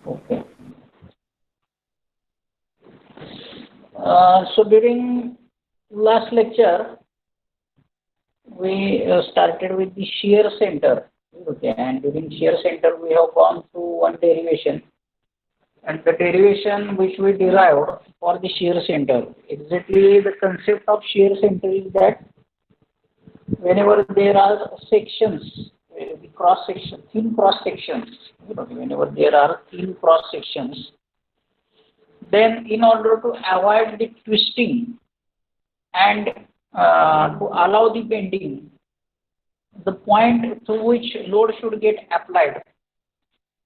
Okay. So during last lecture, we started with the shear center. Okay, and during shear center, we have gone through one derivation, and the derivation which we derived for the shear center. Exactly, the concept of shear center is that whenever there are sections, the cross section, thin cross sections, whenever there are thin cross sections, then in order to avoid the twisting and to allow the bending, the point to which load should get applied,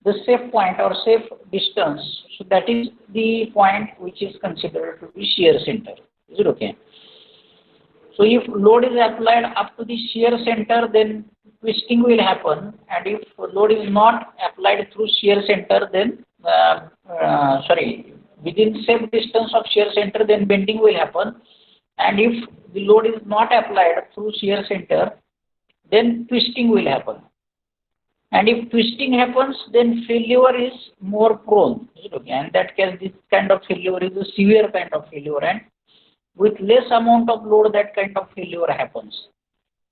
the safe point or safe distance, so that is the point which is considered to be shear center. Is it okay? So if load is applied up to the shear center, then twisting will happen, and if load is not applied through shear center, then within safe distance of shear center, then bending will happen, and if the load is not applied through shear center, then twisting will happen. And if twisting happens, then failure is more prone. Okay? And that case, this kind of failure is a severe kind of failure, and with less amount of load, that kind of failure happens.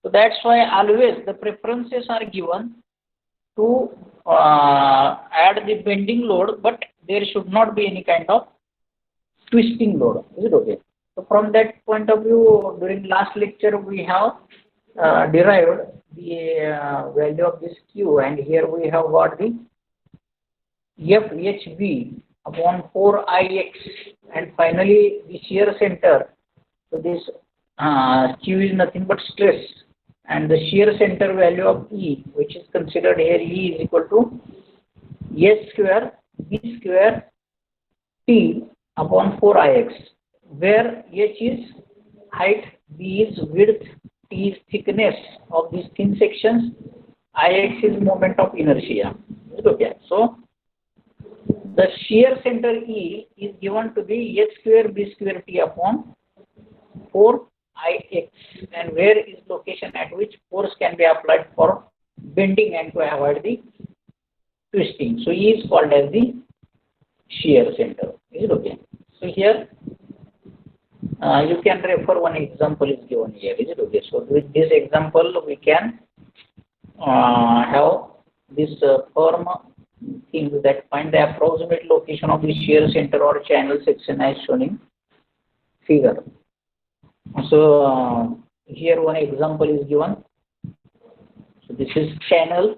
So that's why always the preferences are given to add the bending load, but there should not be any kind of twisting load. Is it okay? So from that point of view, during last lecture, we have derived the value of this Q, and here we have got the FHB upon 4IX, and finally the shear center. So this Q is nothing but stress, and the shear center value of E, which is considered here, E is equal to S square B square T upon 4IX, where H is height, B is width, T is thickness of these thin sections, IX is moment of inertia. Okay, so the shear center E is given to be H square B square T upon 4IX, and where is location at which force can be applied for bending and to avoid the twisting. So E is called as the shear center. Is it okay? So here you can refer one example is given here. Is it okay? So with this example, we can have this firm things that find the approximate location of the shear center or channel section as shown in figure. So here one example is given. So this is channel.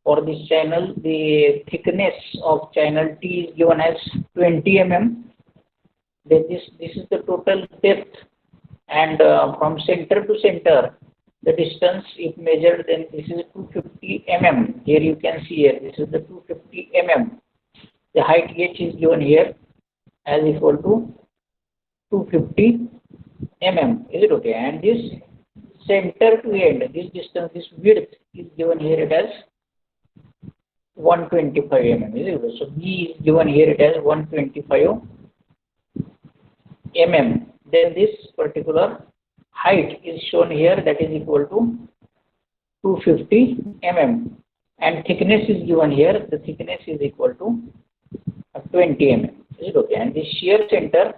For this channel, the thickness of channel T is given as 20 mm. Then this is the total depth, and from center to center, the distance if measured, then this is 250 mm. Here you can see here, this is the 250 mm. The height H is given here as equal to 250 mm. Is it okay? And this center to end, this distance, this width is given here it as 125 mm. Is it okay? So B is given here it as 125 mm. Then this particular height is shown here, that is equal to 250 mm, and thickness is given here, the thickness is equal to 20 mm. Is it okay? And the shear center,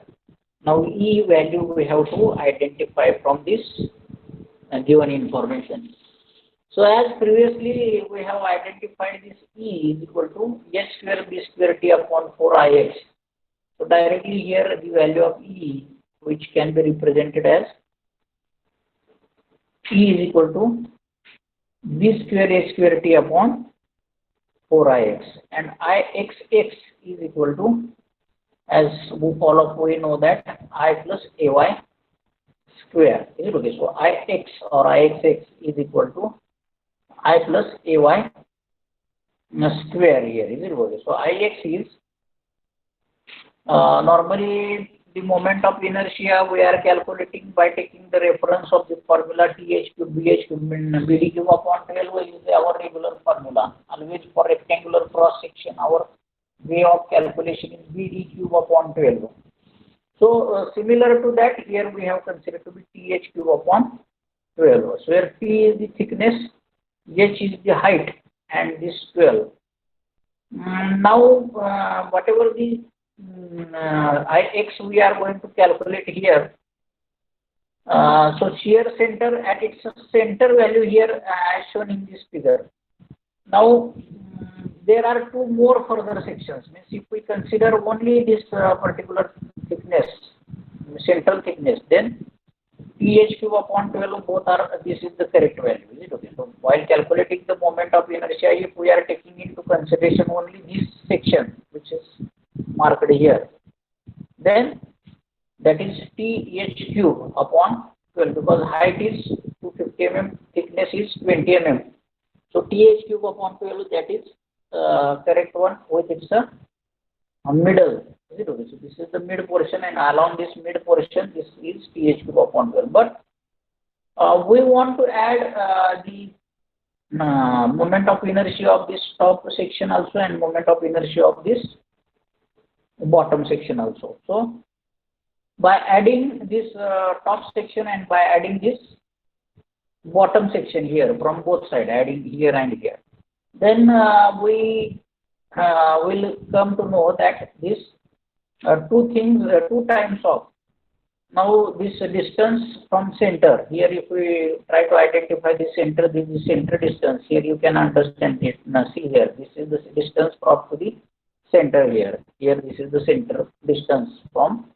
now E value we have to identify from this given information. So as previously we have identified, this E is equal to S square B square T upon 4IX. So directly here the value of E, which can be represented as E is equal to B square A square T upon 4IX, and IXX is equal to, as all of we know, that I plus AY square. Is it okay? So IX or IXX is equal to I plus AY square here. Is it okay? So IX is normally the moment of inertia we are calculating by taking the reference of the formula TH cube BH cube BD cube upon 12 is our regular formula. Always for rectangular cross section, our way of calculation is BD cube upon 12. So similar to that, here we have considered to be TH cube upon 12. So where T is the thickness, H is the height, and this 12. Now, whatever the Ix we are going to calculate here. So shear center at its center value here as shown in this figure. Now, there are two more further sections. Means if we consider only this particular thickness, central thickness, then TH cube upon 12 both are, this is the correct value. Is it okay? So while calculating the moment of inertia, if we are taking into consideration only this section, which is marked here, then that is TH cube upon 12 because height is 250 mm, thickness is 20 mm. So TH cube upon 12, that is correct one with its middle. Is it okay? So this is the mid portion, and along this mid portion, this is TH cube upon 12. But we want to add the moment of inertia of this top section also and moment of inertia of this bottom section also. So by adding this top section and by adding this bottom section here from both sides, adding here and here, then we will come to know that this two times of, now this distance from center here, if we try to identify the center, this is center distance here, you can understand it. Now see here, this is the distance up to the center here. Here this is the center distance from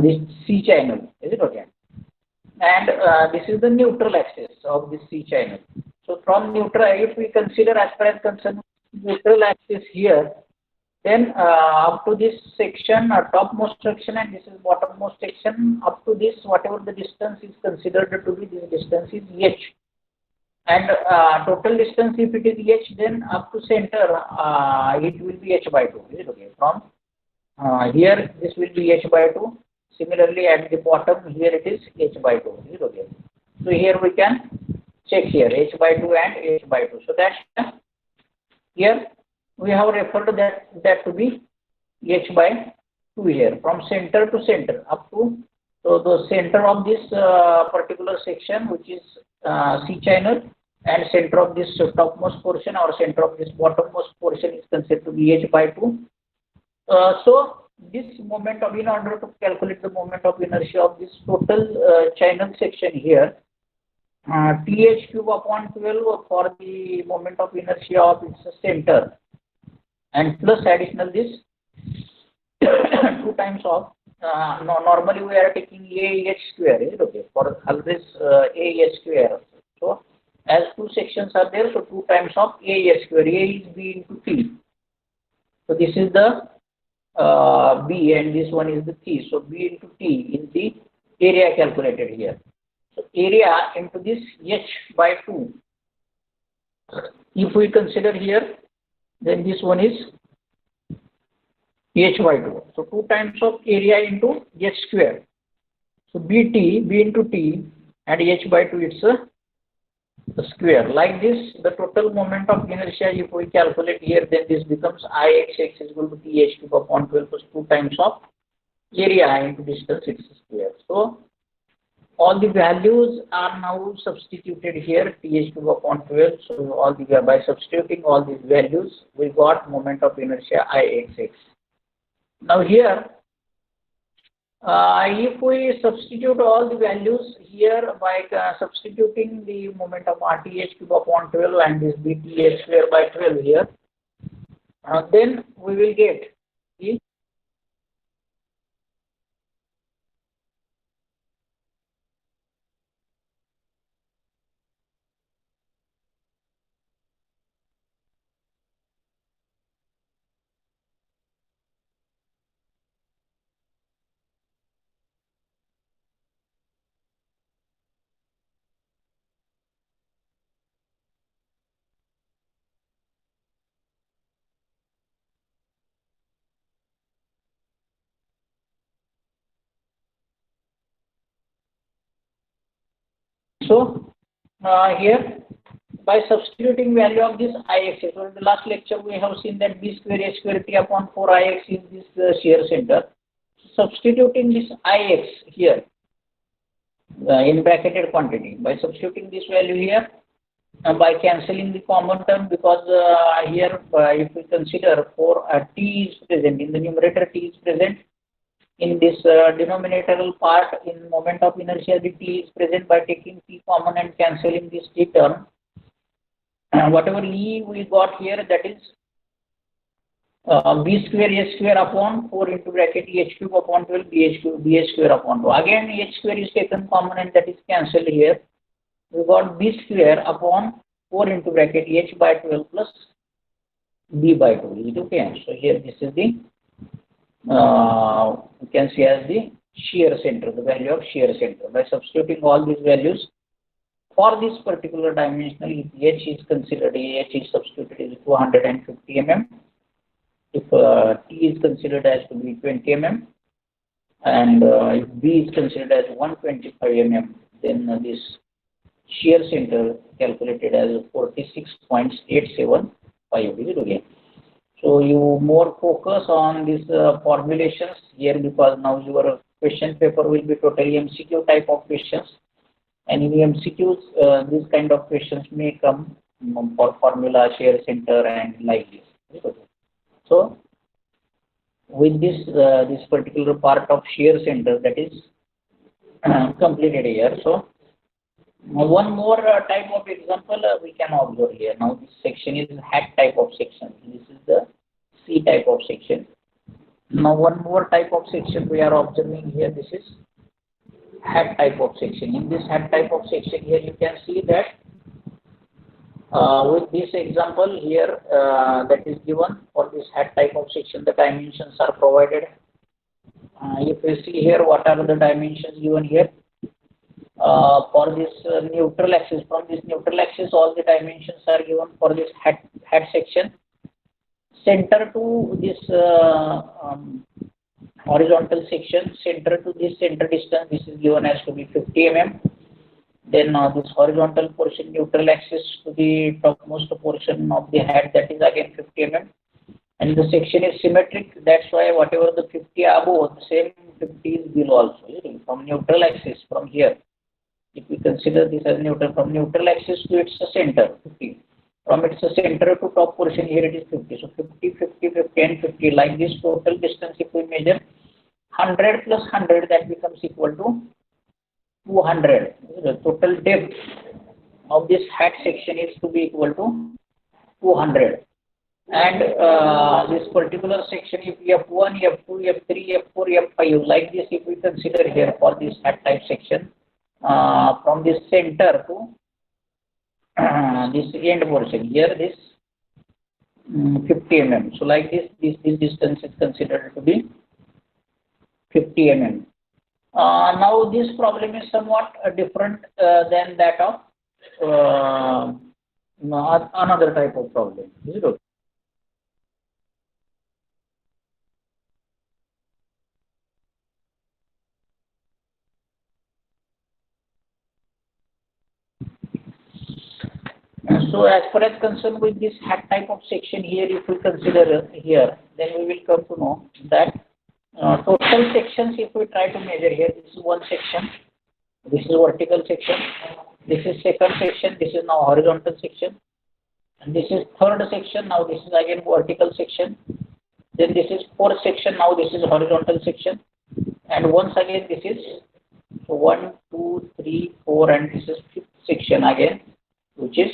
this C channel. Is it okay? And this is the neutral axis of this C channel. So from neutral, if we consider as far as concerned neutral axis here, then up to this section, topmost section, and this is bottommost section, up to this, whatever the distance is considered to be, this distance is h. And total distance, if it is h, then up to center, it will be h by 2. Is it okay? From here, this will be h by 2. Similarly, at the bottom, here it is h by 2. Is it okay? So here we can check here h by 2 and h by 2. So that here we have referred that to be h by 2 here, from center to center up to, so the center of this particular section, which is C channel, and center of this topmost portion or center of this bottommost portion is considered to be h by 2. So this moment of, in order to calculate the moment of inertia of this total channel section here, TH cube upon 12 for the moment of inertia of its center, and plus additional this 2 times of, normally we are taking AH square, is it okay? For always AH square. So as two sections are there, so 2 times of AH square. A is B into T. So this is the B and this one is the T. So B into T is the area calculated here. So area into this H by 2. If we consider here, then this one is H by 2. So 2 times of area into H square. So B into T and H by 2, it's a square. Like this, the total moment of inertia, if we calculate here, then this becomes Ix is equal to TH cube upon 12 plus 2 times of area into distance, it's a square. So all the values are now substituted here, TH cube upon 12. So all the, by substituting all these values, we got moment of inertia Ix. Now here, if we substitute all the values here by substituting the moment of RTH cube upon 12 and this BTH square by 12 here, then we will get the so here by substituting value of this Ix. So in the last lecture we have seen that B square H square T upon 4 Ix is this shear center. Substituting this Ix here in bracketed quantity, by substituting this value here, by cancelling the common term, because here if we consider for t is present in the numerator, t is present in this denominator part, in moment of inertia the t is present. By taking t common and cancelling this t term, whatever e we got here, that is b square h square upon 4 into bracket h cube upon 12 bh square upon 2. Again h square is taken common and that is cancelled here. We got b square upon 4 into bracket h by 12 plus b by 2. Is it okay? So here this is the you can see as the shear center, the value of shear center. By substituting all these values for this particular dimensional, if h is considered, h is substituted is 250 mm. If t is considered as to be 20 mm, and if b is considered as 125 mm, then this shear center calculated as 46.875. Is it okay? So you more focus on these formulations here, because now your question paper will be totally MCQ type of questions, and in MCQs this kind of questions may come for formula, shear center, and like this. Is it okay? So with this this particular part of shear center, that is completed here. So one more type of example we can observe here. Now this section is hat type of section. This is the C type of section. Now one more type of section we are observing here. This is hat type of section. In this hat type of section here, you can see that with this example here that is given for this hat type of section, the dimensions are provided. If you see here, what are the dimensions given here? For this neutral axis, from this neutral axis, all the dimensions are given for this hat section. Center to this horizontal section, center to this center distance, this is given as to be 50 mm. Then this horizontal portion, neutral axis to the topmost portion of the hat, that is again 50 mm. And the section is symmetric. That's why whatever the 50 above, the same 50 is below also. From neutral axis, from here, if we consider this as neutral, from neutral axis to its center, 50. From its center to top portion, here it is 50. So 50, 50, 50 and 50. Like this total distance, if we measure 100 plus 100, that becomes equal to 200. The total depth of this hat section is to be equal to 200. And this particular section, if F1, F2, F3, F4, F5, like this, if we consider here for this hat type section, from this center to this end portion, here this 50 mm. So like this distance is considered to be 50 mm. Now this problem is somewhat different than that of another type of problem. Is it okay? So as far as concerned with this hat type of section here, if we consider here, then we will come to know that total sections, if we try to measure here, this is one section, this is vertical section, this is second section, this is now horizontal section, and this is third section, now this is again vertical section, then this is fourth section, now this is horizontal section, and once again this is 1, 2, 3, 4, and this is fifth section again, which is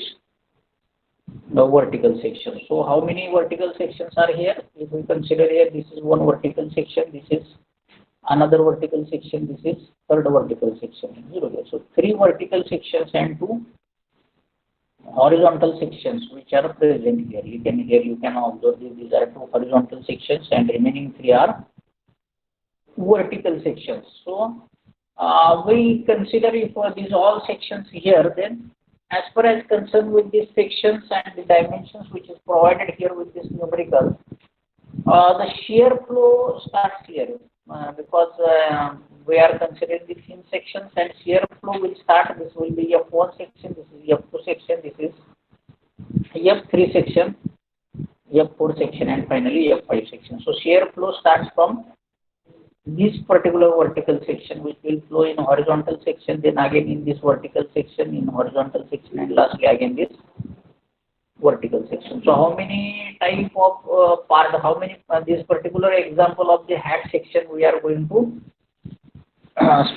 the vertical section. So how many vertical sections are here? If we consider here, this is one vertical section, this is another vertical section, this is third vertical section. So three vertical sections and two horizontal sections which are present here. You can observe these are two horizontal sections and remaining three are vertical sections. So we consider if these all sections here, then as far as concerned with these sections and the dimensions which is provided here with this numerical, the shear flow starts here because we are considering the thin sections, and shear flow will start. This will be F1 section, this is F2 section, this is F3 section, F4 section, and finally F5 section. So shear flow starts from this particular vertical section which will flow in horizontal section, then again in this vertical section, in horizontal section, and lastly again this vertical section. So how many type of how many this particular example of the head section we are going to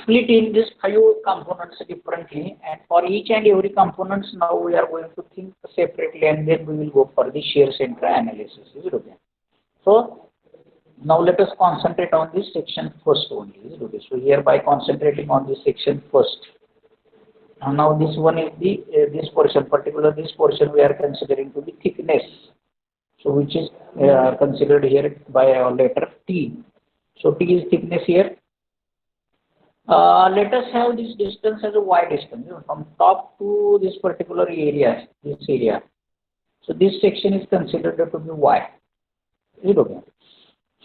split in this 5 components differently, and for each and every components now we are going to think separately, and then we will go for the shear center analysis. Is it okay? So now let us concentrate on this section first only. Is it okay? So here by concentrating on this section first. Now this one is the this portion, particular this portion we are considering to be thickness. So which is considered here by our letter T. So T is thickness here. Let us have this distance as a y distance, you know, from top to this particular area, this area. So this section is considered to be y. Is it okay?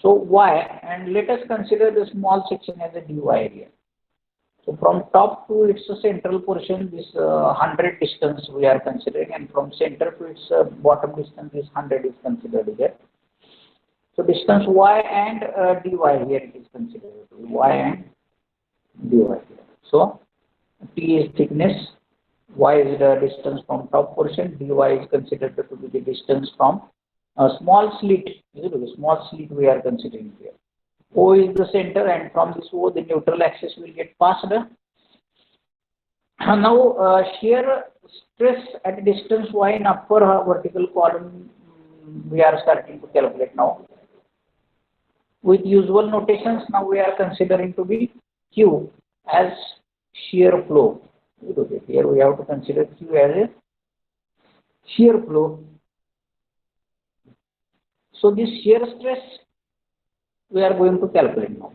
So y, and let us consider the small section as a dy area. So from top to its central portion, this 100 distance we are considering, and from center to its bottom distance, this 100 is considered here. So distance y and dy here it is considered to be y and dy here. So T is thickness, y is the distance from top portion, dy is considered to be the distance from a small slit. Is it a small slit we are considering here? O is the center, and from this O the neutral axis will get passed. Now shear stress at distance y in upper vertical column we are starting to calculate now. With usual notations, now we are considering to be Q as shear flow. Okay, here we have to consider Q as a shear flow. So this shear stress we are going to calculate now.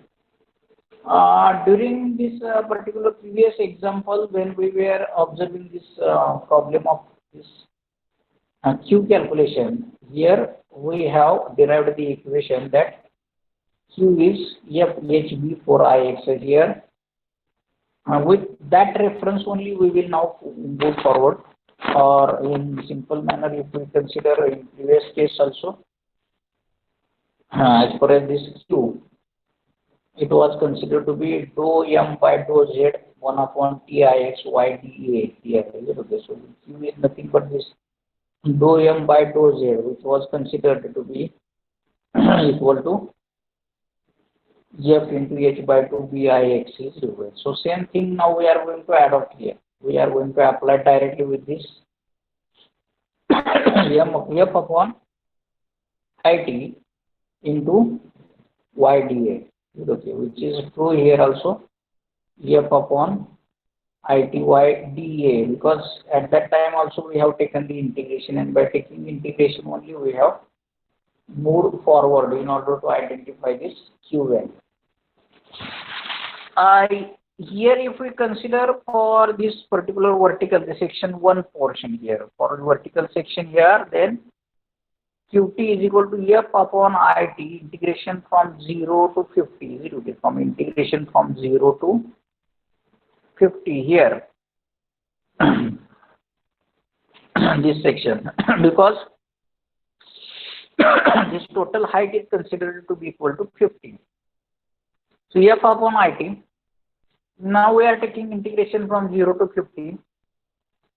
During this particular previous example, when we were observing this problem of this Q calculation, here we have derived the equation that Q is FHB for Ix here. With that reference only we will now go forward, or in simple manner if we consider in previous case also, as far as this Q, it was considered to be dou m by dou z 1 upon Tix y dA here. Okay, so Q is nothing but this dou m by dou z, which was considered to be equal to F into H by 2 Bix is required. So same thing now we are going to adopt here. We are going to apply directly with this F upon It into YdA. Okay, which is true here also, F upon Ity dA, because at that time also we have taken the integration, and by taking integration only we have moved forward in order to identify this Q value. Here if we consider for this particular vertical, the section 1 portion here, for vertical section here, then Qt is equal to F upon It integration from 0 to 50, from integration from 0 to 50 here, this section, because this total height is considered to be equal to 50. So F upon It, now we are taking integration from 0 to 50.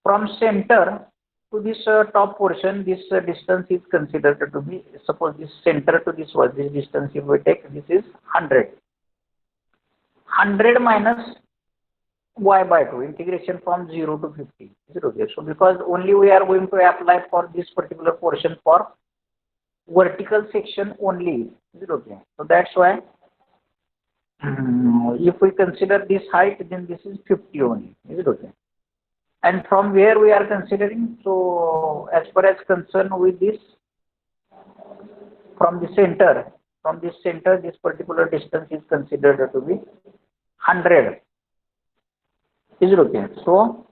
From center to this top portion, this distance is considered to be, suppose this center to this was this distance, if we take, this is 100. 100 minus y by 2, integration from 0 to 50. Is it okay? So because only we are going to apply for this particular portion for vertical section only. Is it okay? So that's why if we consider this height, then this is 50 only. Is it okay? And from where we are considering, so as far as concerned with this, from this center, this particular distance is considered to be 100. Is it okay? So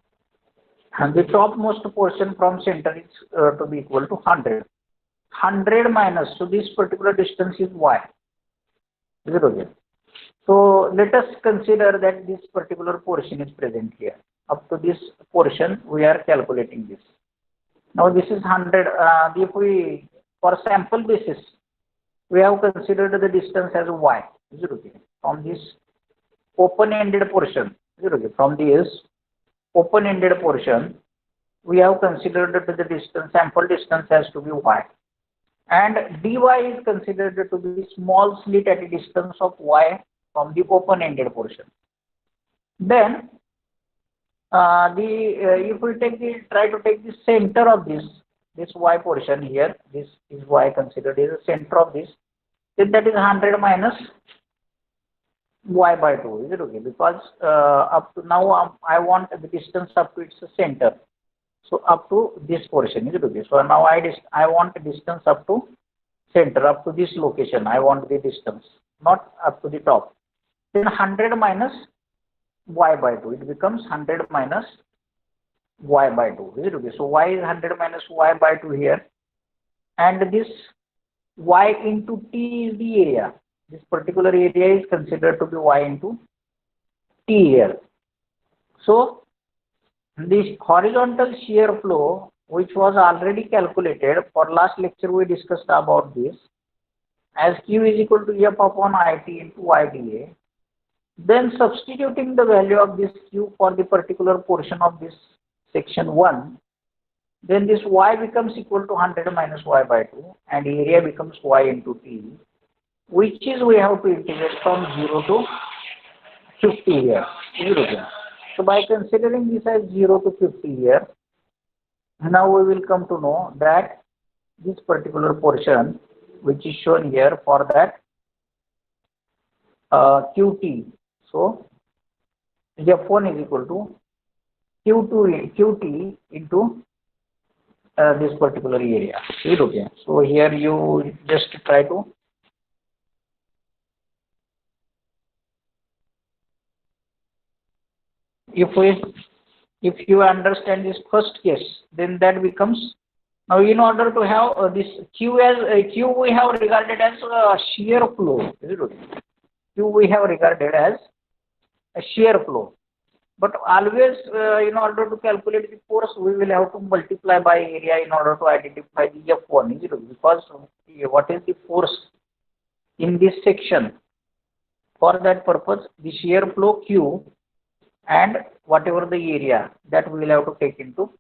the topmost portion from center is to be equal to 100. 100 minus, so this particular distance is y. Is it okay? So let us consider that this particular portion is present here. Up to this portion we are calculating this. Now this is 100. If we, for sample basis, we have considered the distance as y. is it okay? From this open-ended portion, is it okay? From this open-ended portion, we have considered that the distance, sample distance has to be y, and dy is considered to be small slit at a distance of y from the open-ended portion. Then if we try to take the center of this y portion here, this is y considered is the center of this, then that is 100 minus y by 2, is it okay? Because up to now I want the distance up to its center, so up to this portion, is it okay? So now I want the distance up to center, up to this location. I want the distance, not up to the top. Then 100 minus y by 2, it becomes 100 minus y by 2, is it okay? So y is 100 minus y by 2 here, and this y into t is the area. This particular area is considered to be y into t here. So this horizontal shear flow, which was already calculated, for last lecture we discussed about this, as q is equal to f upon it into yda. Then substituting the value of this q for the particular portion of this section 1, then this y becomes equal to 100 minus y by 2, and area becomes y into t, which is we have to integrate from 0 to 50 here. So by considering this as 0 to 50 here, now we will come to know that this particular portion, which is shown here for that qt, so f1 is equal to qt into this particular area. Is it okay? So here you just try to if you understand this first case, then that becomes, now in order to have this q as q we have regarded as shear flow. Is it okay? Q we have regarded as a shear flow, but always in order to calculate the force, we will have to multiply by area in order to identify the f1, is it okay? Because what is the force in this section? For that purpose, the shear flow q and whatever the area, that we will have to take into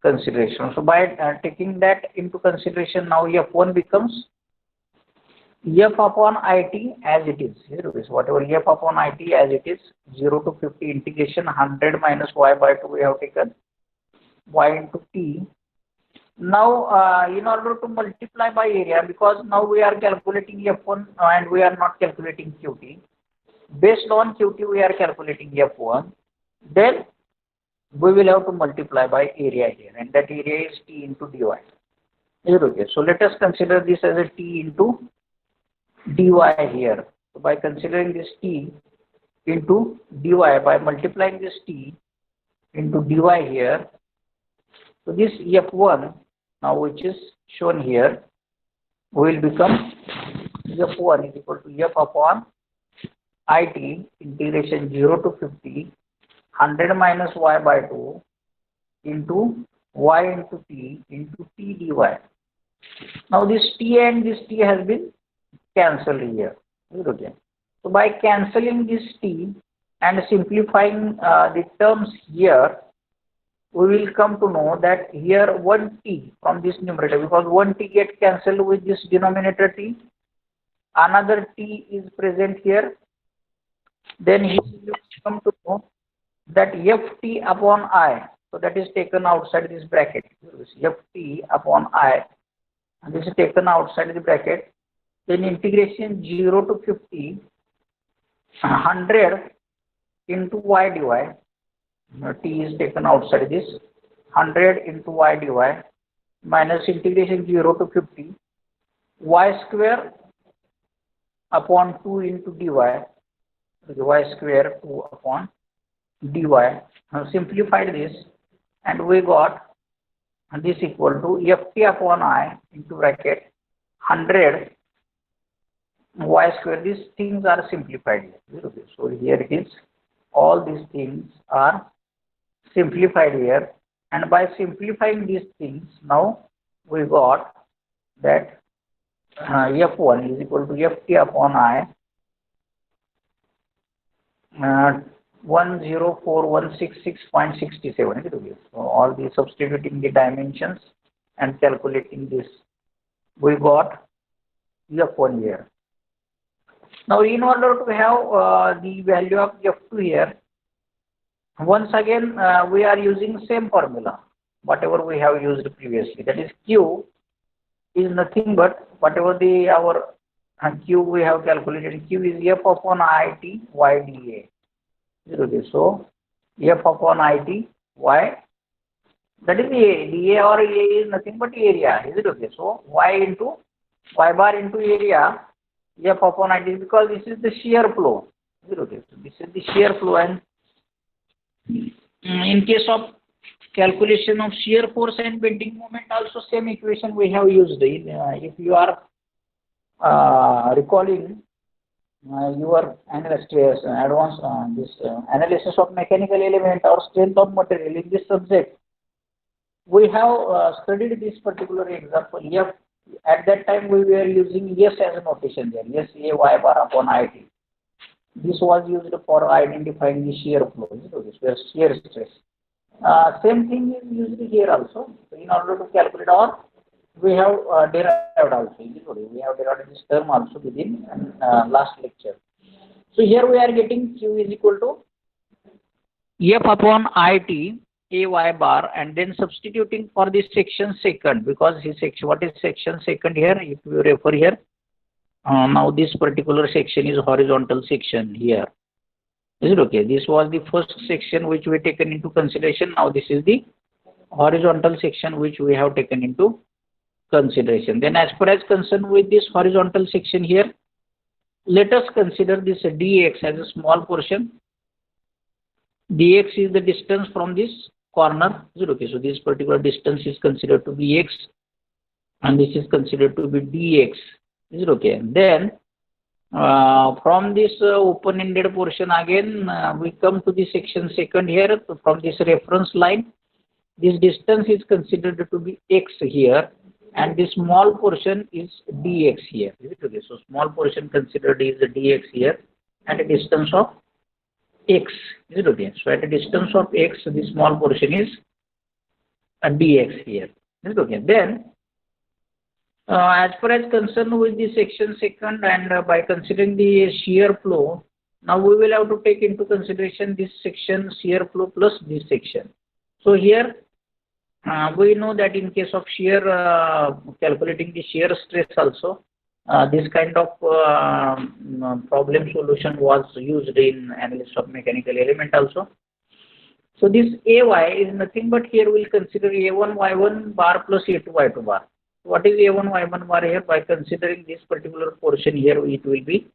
consideration. So by taking that into consideration, now f1 becomes f upon it as it is. Whatever f upon it as it is, 0 to 50 integration 100 minus y by 2 we have taken, y into t. Now in order to multiply by area, because now we are calculating f1 and we are not calculating qt. Based on qt we are calculating f1. Then we will have to multiply by area here, and that area is t into dy. Is it okay? So let us consider this as a t into dy here. So by considering this t into dy, by multiplying this t into dy here, so this f1 now, which is shown here, will become f1 is equal to f upon it integration 0 to 50 100 minus y by 2 into y into t dy. Now this t and this t has been cancelled here. Okay. So by cancelling this t and simplifying the terms here, we will come to know that here 1t from this numerator, because 1t gets cancelled with this denominator t, another t is present here. Then here you come to know that ft upon I, so that is taken outside this bracket. Ft upon I, and this is taken outside the bracket. Then integration 0 to 50 100 into y dy, t is taken outside this, 100 into y dy minus integration 0 to 50 y square upon 2 into dy, y square 2 upon dy. Now simplified this, and we got this equal to ft upon I into bracket 100 y square. These things are simplified here. So here it is, all these things are simplified here, and by simplifying these things, now we got that f1 is equal to ft upon I 104,166.67. So all the substituting the dimensions and calculating this, we got F1 here. Now, in order to have the value of F2 here, once again we are using same formula, whatever we have used previously. That is, Q is nothing but whatever our Q we have calculated. Q is F upon IT Y dA. Okay, so F upon IT Y, that is A. dA or A is nothing but area. Is it okay? So Y into Y bar into area F upon IT, because this is the shear flow. Is it okay? So this is the shear flow, and in case of calculation of shear force and bending moment, also same equation we have used. If you are recalling your analysis of mechanical element or strength of material in this subject, we have studied this particular example. F, at that time we were using S as a notation there. Yes, A Y bar upon IT. This was used for identifying the shear flow. This was shear stress. Same thing is used here also. So in order to calculate, or we have derived also. We have derived this term also within last lecture. So here we are getting Q is equal to F upon IT A Y bar, and then substituting for this section second, because his section, what is section second here? If you refer here, now this particular section is horizontal section here. Is it okay? This was the first section which we taken into consideration. Now this is the horizontal section which we have taken into consideration. Then as far as concerned with this horizontal section here, let us consider this dx as a small portion. Dx is the distance from this corner. Is it okay? So this particular distance is considered to be x, and this is considered to be dx. Is it okay? Then from this open-ended portion again, we come to the section second here. So from this reference line, this distance is considered to be x here, and this small portion is dx here. Is it okay? So small portion considered is the dx here, and a distance of x. Is it okay? So at a distance of x, the small portion is a dx here. Is it okay? Then as far as concerned with the section second, and by considering the shear flow, now we will have to take into consideration this section shear flow plus this section. So here we know that in case of shear, calculating the shear stress also, this kind of problem solution was used in analysis of mechanical element also. So this AY is nothing but, here we will consider A1 Y1 bar plus A2 Y2 bar. What is A1 Y1 bar here? By considering this particular portion here, it will be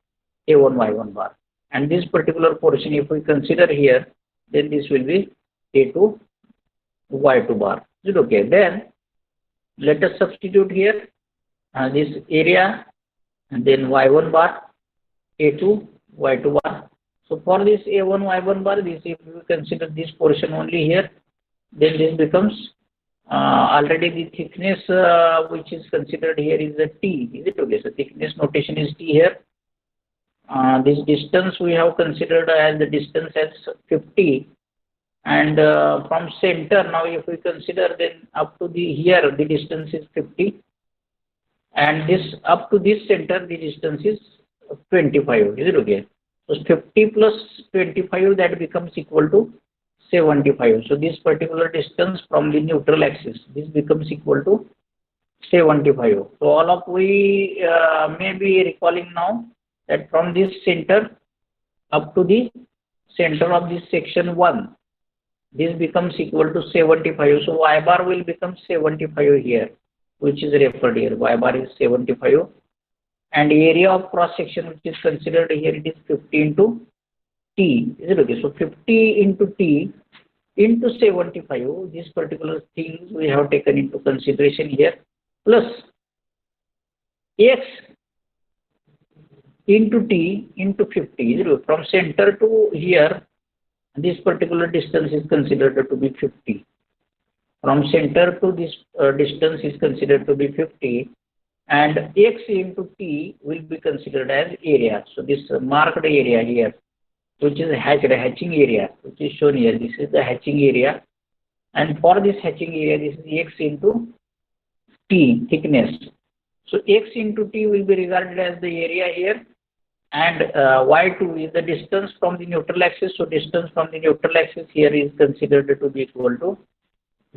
A1 Y1 bar. And this particular portion, if we consider here, then this will be A2 Y2 bar. Is it okay? Then let us substitute here this area, and then Y1 bar, A2 Y2 bar. So for this A1 Y1 bar, this, if we consider this portion only here, then this becomes already the thickness which is considered here is the T. Is it okay? So thickness notation is T here. This distance we have considered as the distance as 50, and from center, now if we consider, then up to the here the distance is 50, and this up to this center the distance is 25. Is it okay? So 50 plus 25, that becomes equal to 75. So this particular distance from the neutral axis, this becomes equal to 75. So all of we may be recalling now that from this center up to the center of this section 1, this becomes equal to 75. So Y bar will become 75 here, which is referred here. Y bar is 75, and area of cross section which is considered here, it is 50 into T. Is it okay? So 50 into T into 75, this particular things we have taken into consideration here, plus X into T into 50. From center to here, this particular distance is considered to be 50. From center to this distance is considered to be 50, and X into T will be considered as area. So this marked area here, which is hatching area, which is shown here. This is the hatching area, and for this hatching area, this is x into t, thickness. So x into t will be regarded as the area here, and y2 is the distance from the neutral axis. So distance from the neutral axis here is considered to be equal to,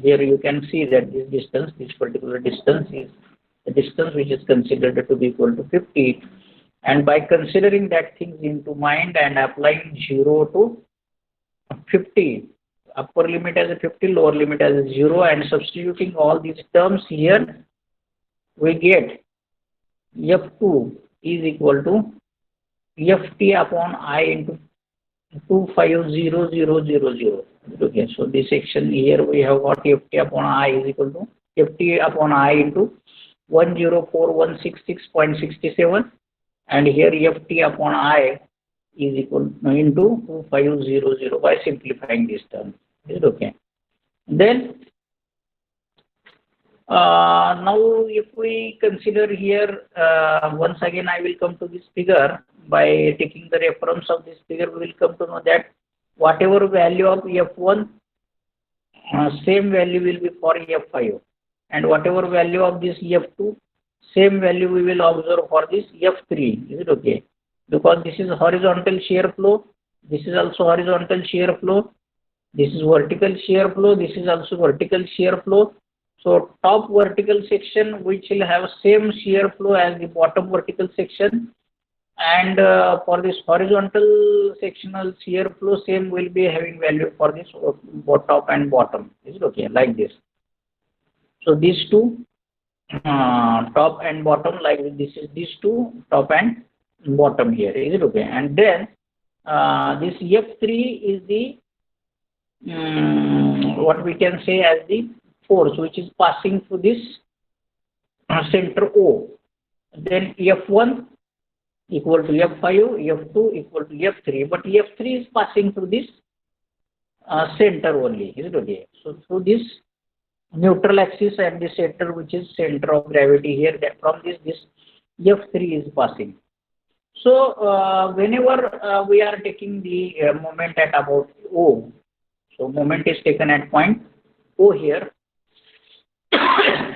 here you can see that this distance, this particular distance is the distance which is considered to be equal to 50. And by considering that things into mind and applying 0 to 50, upper limit as a 50, lower limit as a 0, and substituting all these terms here, we get F2 is equal to Ft upon I into 250,000. Okay, so this section here we have got Ft upon I is equal to Ft upon I into 104,166.67, and here Ft upon I is equal into 2500 by simplifying this term. Is it okay? Then now if we consider here, once again I will come to this figure. By taking the reference of this figure, we will come to know that whatever value of F1, same value will be for F5, and whatever value of this F2, same value we will observe for this F3. Is it okay? Because this is horizontal shear flow, this is also horizontal shear flow, this is vertical shear flow, this is also vertical shear flow. So top vertical section which will have same shear flow as the bottom vertical section, and for this horizontal sectional shear flow, same will be having value for this top and bottom. Is it okay? Like this. So these two, top and bottom, like this is these two, top and bottom here. Is it okay? And then this F3 is the what we can say as the force which is passing through this center O. Then F1 equal to F5, F2 equal to F3, but F3 is passing through this center only. Is it okay? So through this neutral axis and the center, which is center of gravity here, that from this F3 is passing. So whenever we are taking the moment at about O, so moment is taken at point O here.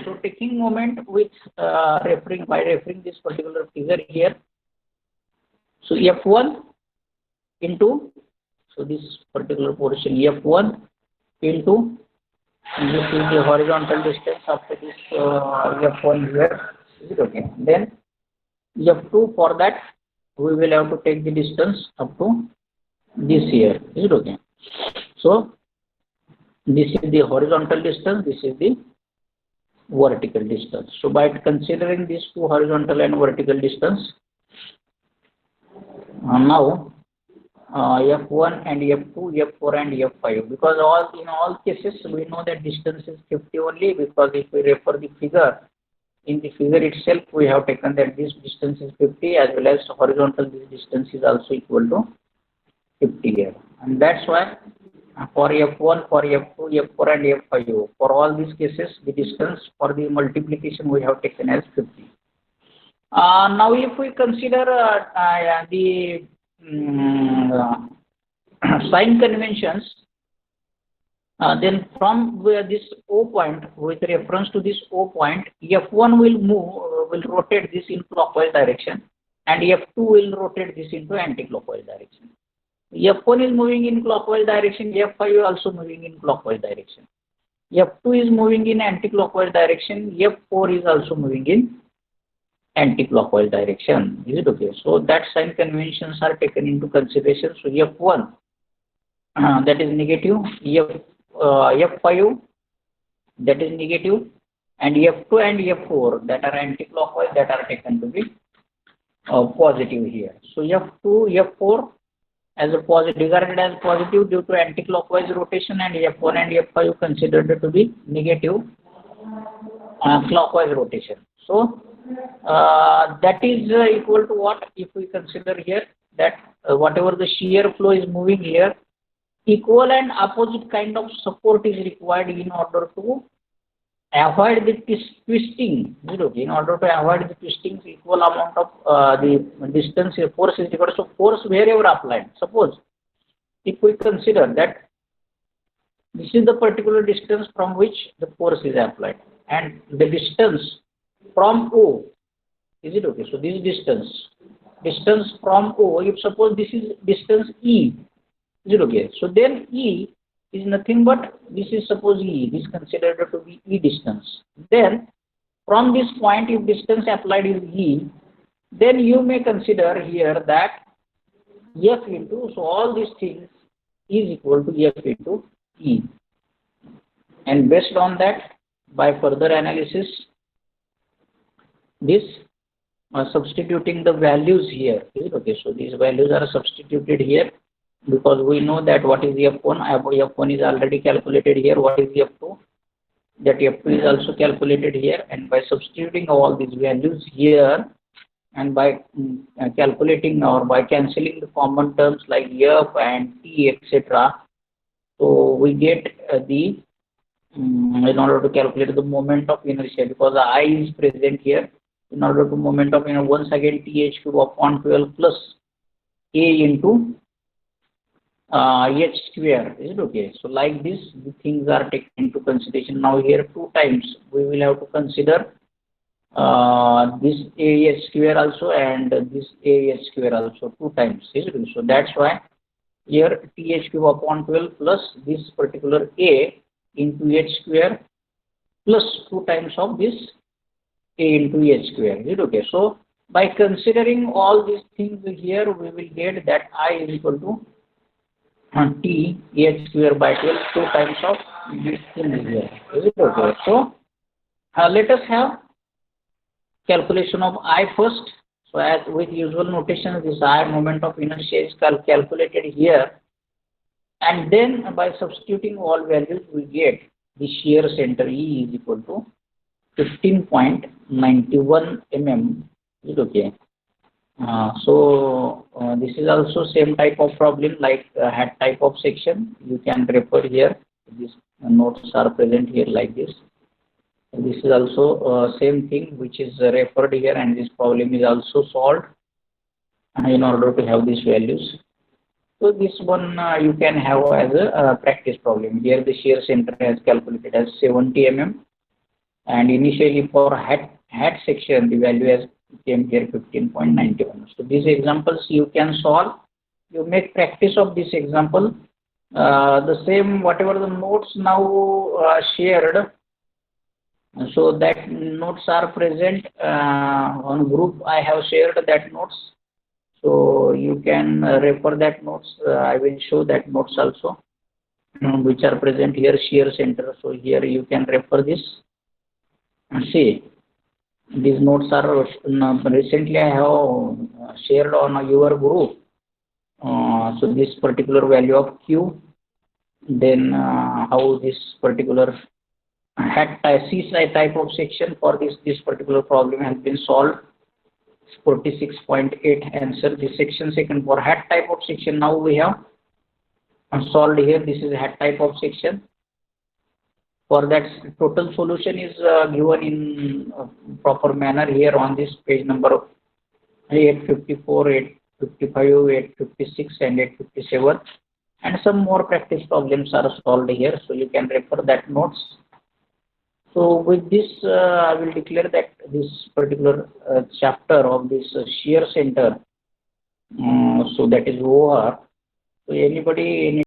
So taking moment with by referring this particular figure here. So F1 into, so this particular portion F1 into, this is the horizontal distance after this F1 here. Is it okay? Then F2, for that we will have to take the distance up to this here. Is it okay? So this is the horizontal distance, this is the vertical distance. So by considering these two horizontal and vertical distance, now F1 and F2, F4 and F5, because in all cases we know that distance is 50 only, because if we refer the figure, in the figure itself we have taken that this distance is 50, as well as horizontal this distance is also equal to 50 here, and that's why for F1, for F2, F4 and F5, for all these cases the distance for the multiplication we have taken as 50. Now if we consider the sign conventions, then from this O point, with reference to this O point, F1 will rotate this in clockwise direction, and F2 will rotate this into anti-clockwise direction. F1 is moving in clockwise direction, F5 is also moving in clockwise direction. F2 is moving in anti-clockwise direction, F4 is also moving in anti-clockwise direction. Is it okay? So that sign conventions are taken into consideration. So F1 that is negative, F5 that is negative, and F2 and F4 that are anti-clockwise, that are taken to be positive here. So F2, F4 as a positive, regarded as positive due to anti-clockwise rotation, and F1 and F5 considered to be negative clockwise rotation. So that is equal to what, if we consider here that whatever the shear flow is moving here, equal and opposite kind of support is required in order to avoid the twisting. In order to avoid the twisting, equal amount of the distance force is required. So force wherever applied, suppose if we consider that this is the particular distance from which the force is applied, and the distance from O, is it okay? So this distance from O, if suppose this is distance E, is it okay? So then E is nothing but, this is suppose E, this is considered to be E distance. Then from this point, if distance applied is E, then you may consider here that F into, so all these things is equal to F into E. And based on that, by further analysis, this substituting the values here, is it okay? So these values are substituted here, because we know that what is F1, F1 is already calculated here, what is F2, that F2 is also calculated here, and by substituting all these values here, and by calculating or by cancelling the common terms like F and T, etc., so we get the in order to calculate the moment of inertia, because I is present here, in order to moment of inertia, once again TH cube upon 12 plus A into H square, is it okay? So like this, the things are taken into consideration. Now here 2 times we will have to consider this AH square also and this AH square also 2 times, is it? So that's why here TH cube upon 12 plus this particular A into H square plus 2 times of this A into H square, is it okay? So by considering all these things here, we will get that I is equal to T H square by 12, 2 times of this thing here, is it okay? So let us have calculation of I first. So as with usual notation, this I, moment of inertia, is calculated here, and then by substituting all values we get the shear center E is equal to 15.91 mm, is it okay? This is also same type of problem like hat type of section. You can refer here, these notes are present here like this. This is also same thing which is referred here, and this problem is also solved in order to have these values. So this one you can have as a practice problem. Here the shear center has calculated as 70 mm, and initially for hat section the value has came here 15.91. So these examples you can solve. You make practice of this example. The same whatever the notes now shared. So that notes are present on group. I have shared that notes, so you can refer that notes. I will show that notes also, which are present here, shear center. So here you can refer this. See, these notes are recently I have shared on your group. So this particular value of Q, then how this particular hat C type of section for this particular problem has been solved. 46.8 answer. This section second for hat type of section now we have solved here. This is hat type of section. For that total solution is given in proper manner here on this page number 854, 855, 856 and 857, and some more practice problems are solved here, so you can refer that notes. So with this I will declare that this particular chapter of this shear center, so that is over. So anybody